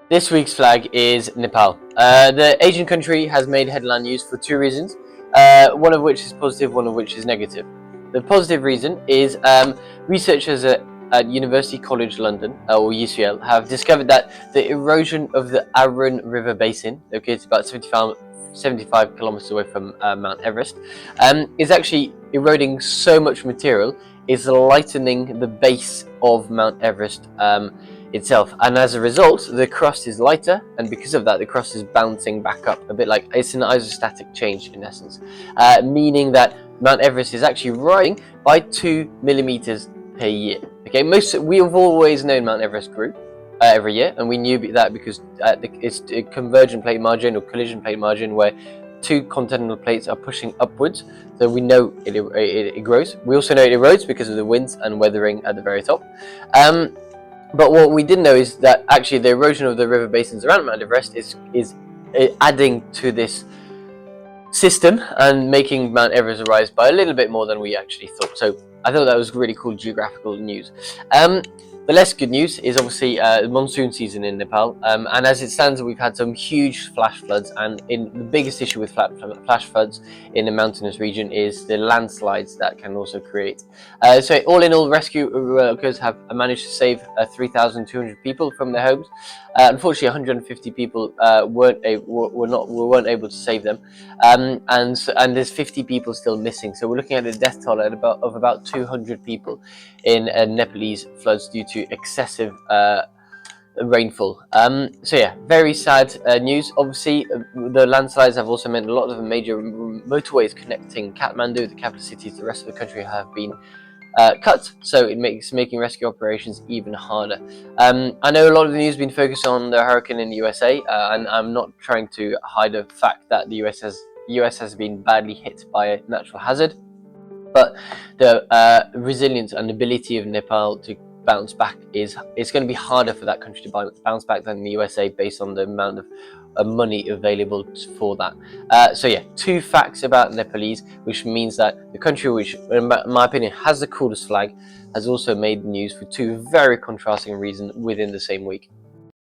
This week's flag is Nepal. The Asian country has made headline news for two reasons, one of which is positive, one of which is negative. The positive reason is researchers at University College London, or UCL, have discovered that the erosion of the Arun river basin, located about 75 kilometers away from Mount Everest, is actually eroding so much material, is lightening the base of Mount Everest itself, and as a result the crust is lighter, and because of that the crust is bouncing back up, a bit like it's an isostatic change in essence, meaning that Mount Everest is actually rising by 2 millimeters per year. Okay, we have always known Mount Everest grew every year, and we knew that because it's a convergent plate margin or collision plate margin where two continental plates are pushing upwards, so we know it grows. We also know it erodes because of the winds and weathering at the very top. But what we didn't know is that actually the erosion of the river basins around Mount Everest is adding to this system and making Mount Everest rise by a little bit more than we actually thought. So I thought that was really cool geographical news. The less good news is obviously the monsoon season in Nepal, and as it stands, we've had some huge flash floods, and the biggest issue with flash floods in the mountainous region is the landslides that can also create. So all in all, rescue workers have managed to save 3,200 people from their homes. Unfortunately, 150 people weren't able to save them, and there's 50 people still missing. So we're looking at a death toll of about 200 people in Nepalese floods due to excessive rainfall. So yeah, very sad news. Obviously, the landslides have also meant a lot of the major motorways connecting Kathmandu, the capital city, to the rest of the country have been cut, so it makes making rescue operations even harder. I know a lot of the news has been focused on the hurricane in the USA, and I'm not trying to hide the fact that the US has been badly hit by a natural hazard, but the resilience and ability of Nepal to bounce back it's going to be harder for that country to bounce back than the USA, based on the amount of money available for that. So yeah, two facts about Nepalese, which means that the country which, in my opinion, has the coolest flag, has also made news for two very contrasting reasons within the same week.